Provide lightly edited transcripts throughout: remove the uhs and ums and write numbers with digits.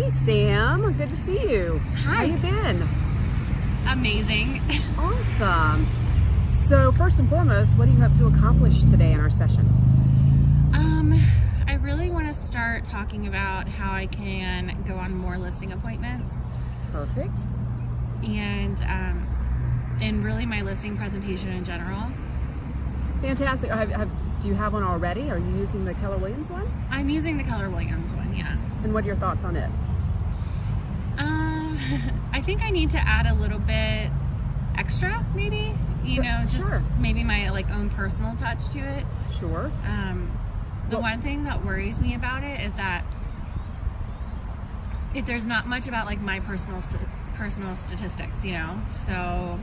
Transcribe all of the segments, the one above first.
Hey Sam, good to see you. Hi. How you been? Amazing. Awesome. So first and foremost, what do you hope to accomplish today in our session? I really want to start talking about how I can go on more listing appointments Perfect. and really my listing presentation in general. Fantastic. Do you have one already? Are you using the Keller Williams one? I'm using the Keller Williams one, yeah. And what are your thoughts on it? I think I need to add a little bit extra, maybe. Sure. Maybe my own personal touch to it. Sure. The one thing that worries me about it is that there's not much about my personal statistics, So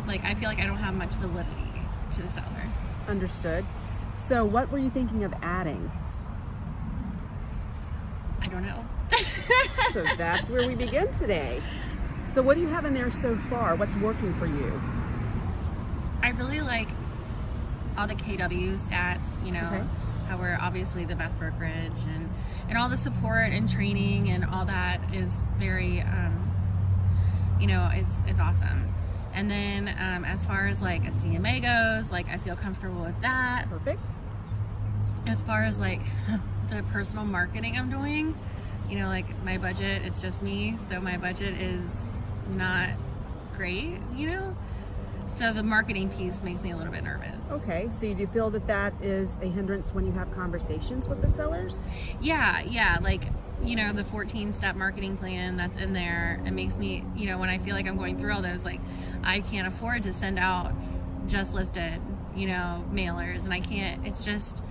I feel like I don't have much validity to the seller. Understood. So what were you thinking of adding? I don't know. So that's where we begin today. So what do you have in there so far? What's working for you? I really like all the KW stats, Okay. how we're obviously the best brokerage and all the support and training and all that is very, it's awesome. And then as far as a CMA goes, I feel comfortable with that. Perfect. As far as the personal marketing I'm doing, my budget, it's just me. So my budget is not great, So the marketing piece makes me a little bit nervous. Okay, so do you feel that that is a hindrance when you have conversations with the sellers? Yeah, the 14-step marketing plan that's in there, it makes me, when I feel like I'm going through all those, I can't afford to send out just listed, mailers, and I can't, it's just,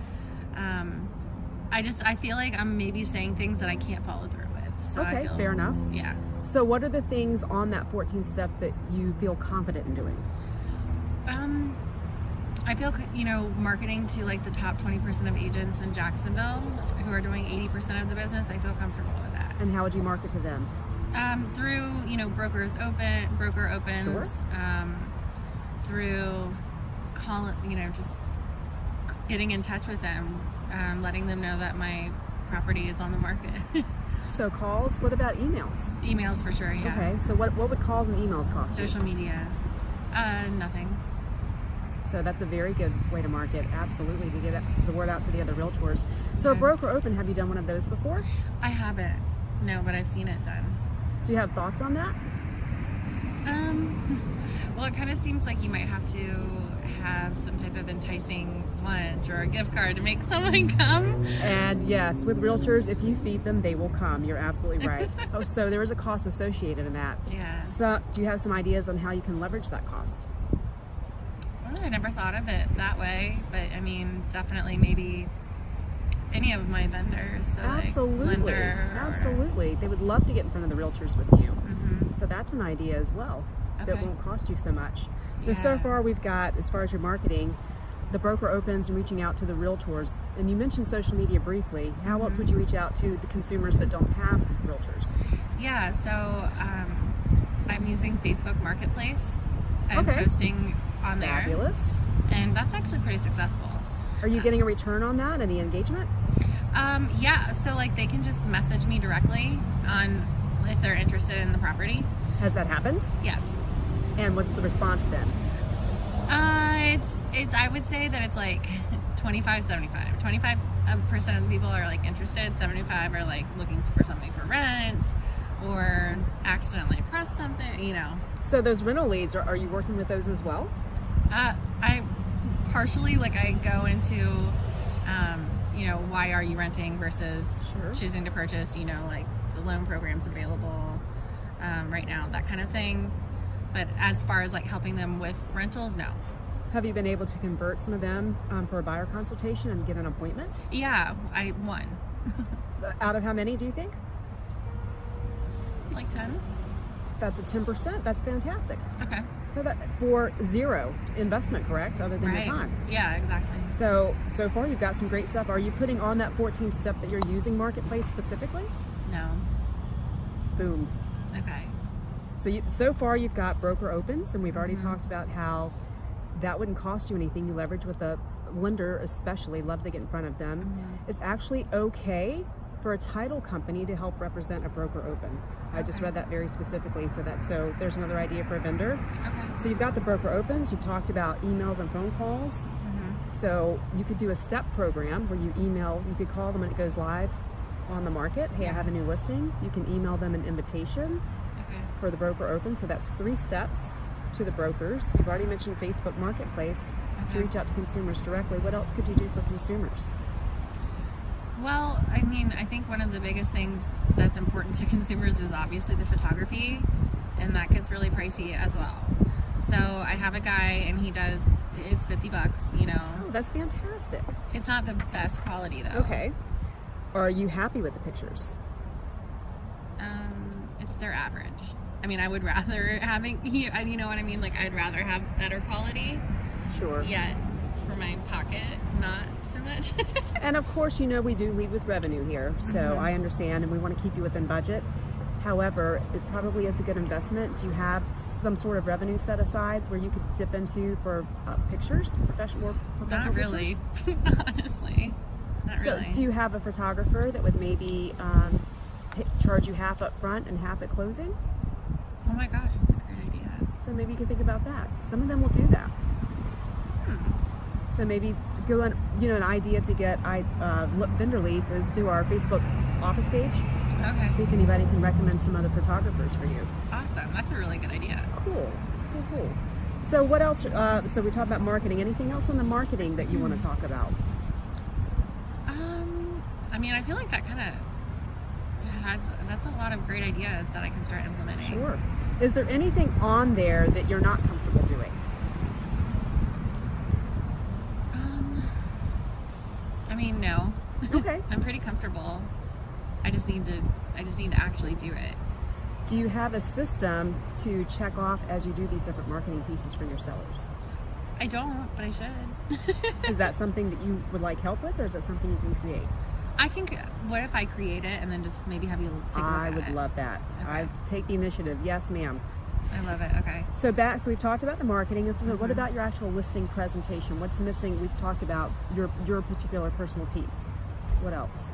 I feel like I'm maybe saying things that I can't follow through with. So Okay, fair enough. Yeah. So what are the things on that 14th step that you feel confident in doing? I feel, marketing to the top 20% of agents in Jacksonville who are doing 80% of the business, I feel comfortable with that. And how would you market to them? Through, broker opens, Sure. through just getting in touch with them, letting them know that my property is on the market. So calls, what about emails? Emails for sure, yeah. Okay, so what would calls and emails cost you? Social media, nothing. So that's a very good way to market, absolutely, to get the word out to the other realtors. So Okay. broker open, have you done one of those before? I haven't, no, but I've seen it done. Do you have thoughts on that? Well, it kind of seems like you might have to have some type of enticing lunch or a gift card to make someone come. And yes, with realtors, if you feed them, they will come. You're absolutely right. Oh, so there is a cost associated in that. Yeah. So do you have some ideas on how you can leverage that cost? Well, I never thought of it that way, but I mean, definitely maybe any of my vendors. So Absolutely. Lender or- Absolutely. They would love to get in front of the realtors with you. Mhm. So that's an idea as well that Okay. won't cost you so much. So Yeah. far we've got, as far as your marketing, the broker opens and reaching out to the realtors. And you mentioned social media briefly. How else would you reach out to the consumers that don't have realtors? Yeah, so I'm using Facebook Marketplace. I'm Okay. posting on there, Fabulous. and that's actually pretty successful. Are you getting a return on that? Any engagement? Yeah, so they can just message me directly on if they're interested in the property. Has that happened? Yes. And what's the response been? It's I would say that it's 25-75. 25% of the people are interested, 75 are looking for something for rent or accidentally pressed something, So those rental leads, are you working with those as well? I partially I go into why are you renting versus Sure. choosing to purchase, the loan programs available right now, that kind of thing. But as far as helping them with rentals, no. Have you been able to convert some of them for a buyer consultation and get an appointment? Yeah, I won. Out of how many do you think? 10. That's a 10%. That's fantastic. Okay. So that for zero investment, correct? Other than Right. your time. Yeah, exactly. So far you've got some great stuff. Are you putting on that 14th step that you're using Marketplace specifically? No. Boom. Okay. So far you've got broker opens, and we've already Mm-hmm. talked about how that wouldn't cost you anything. You leverage with the lender, especially love to get in front of them. Mm-hmm. It's actually okay for a title company to help represent a broker open. I just read that very specifically. So there's another idea for a vendor. Okay. So you've got the broker opens. You've talked about emails and phone calls. So you could do a step program where you could call them when it goes live on the market. Hey, I have a new listing. You can email them an invitation for the broker open. So that's 3 steps to the brokers. You've already mentioned Facebook Marketplace to reach out to consumers directly. What else could you do for consumers? Well, I mean, I think one of the biggest things that's important to consumers is obviously the photography, and that gets really pricey as well. So I have a guy, and it's $50, you know. Oh, that's fantastic. It's not the best quality though. Okay. Are you happy with the pictures? If they're average. I mean, I would rather you know what I mean? Like, I'd rather have better quality. Sure. Yet, for my pocket, not so much. And of course, you know, we do lead with revenue here. So I understand, and we want to keep you within budget. However, it probably is a good investment. Do you have some sort of revenue set aside where you could dip into for pictures, professional Not really, pictures? honestly. Not really. So do you have a photographer that would maybe charge you half up front and half at closing? Oh my gosh, that's a great idea. So maybe you can think about that. Some of them will do that. So maybe go on, an idea to get vendor leads is through our Facebook office page. Okay. See if anybody can recommend some other photographers for you. Awesome. That's a really good idea. Cool. So what else? So we talked about marketing. Anything else on the marketing that you want to talk about? I mean, I feel like that kind of that's a lot of great ideas that I can start implementing. Sure. Is there anything on there that you're not comfortable doing? I mean, no. Okay. I'm pretty comfortable. I just need to actually do it. Do you have a system to check off as you do these different marketing pieces for your sellers? I don't, but I should. Is that something that you would like help with, or is that something you can create? What if I create it and then just maybe have you take a look at it? I would love that. Okay. I take the initiative. Yes, ma'am. I love it. Okay. So we've talked about the marketing. What about your actual listing presentation? What's missing? We've talked about your particular personal piece. What else?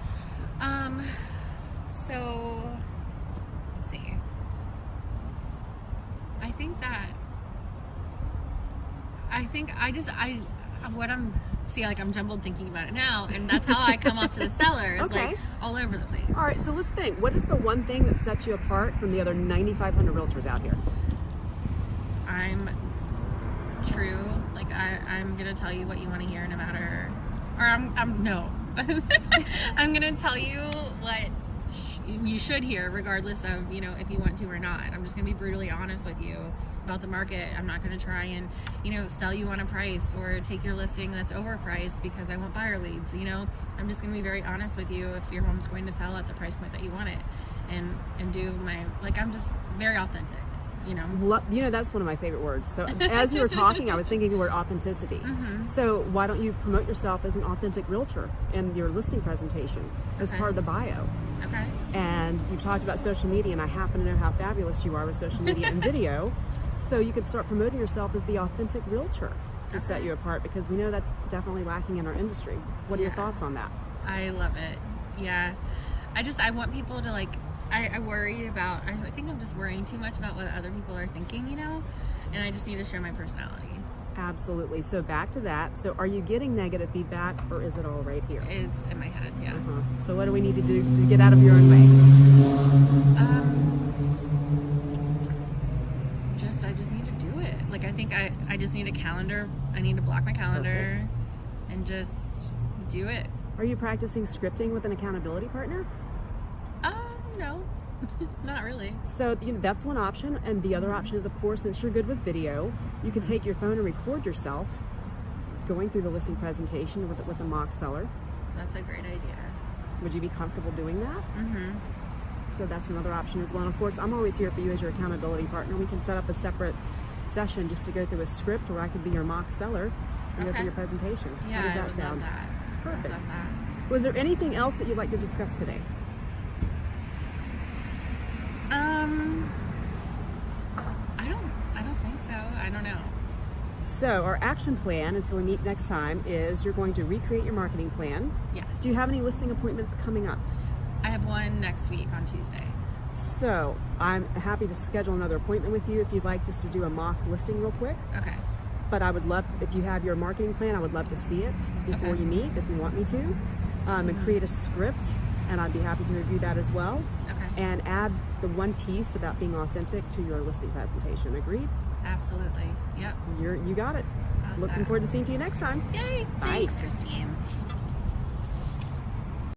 So let's see. I'm jumbled thinking about it now, and that's how I come up to the sellers, Okay. like all over the place. All right, so let's think. What is the one thing that sets you apart from the other 9,500 realtors out here? I'm true. Like I'm gonna tell you what you want to hear, no matter. Or I'm no. I'm gonna tell you what you should hear, regardless of if you want to or not. I'm just gonna be brutally honest with you about the market. I'm not gonna try and sell you on a price or take your listing that's overpriced because I want buyer leads. I'm just gonna be very honest with you if your home's going to sell at the price point that you want it, and do I'm just very authentic. That's one of my favorite words. So as you were talking, I was thinking the word authenticity. So why don't you promote yourself as an authentic realtor in your listing presentation as part of the bio? Okay. And you've talked about social media, and I happen to know how fabulous you are with social media and video. So you could start promoting yourself as the authentic realtor to set you apart, because we know that's definitely lacking in our industry. What are your thoughts on that? I love it. Yeah. I want people to I worry about, I think I'm just worrying too much about what other people are thinking, and I just need to share my personality. Absolutely. So back to that. So are you getting negative feedback, or is it all right here? It's in my head, yeah. So what do we need to do to get out of your own way? I just need to do it. I think I just need a calendar. I need to block my calendar. Perfect. And just do it. Are you practicing scripting with an accountability partner? No, not really. So that's one option, and the other option is, of course, since you're good with video, you can take your phone and record yourself going through the listing presentation with a mock seller. That's a great idea. Would you be comfortable doing that? Mm-hmm. So that's another option as well. And of course, I'm always here for you as your accountability partner. We can set up a separate session just to go through a script, or I could be your mock seller and go through your presentation. Yeah, How does that I would sound? love that. Perfect. I would love that. Was there anything else that you'd like to discuss today? I don't think so. I don't know. So our action plan until we meet next time is you're going to recreate your marketing plan. Yes. Do you have any listing appointments coming up? I have one next week on Tuesday. So I'm happy to schedule another appointment with you if you'd like just to do a mock listing real quick. Okay. But I would love to, if you have your marketing plan, I would love to see it before Okay. you meet if you want me to, and create a script, and I'd be happy to review that as well. Okay. And add the one piece about being authentic to your listing presentation. Agreed? Absolutely. Yep. You got it. Awesome. Looking forward to seeing you next time. Yay. Bye. Thanks, Christine.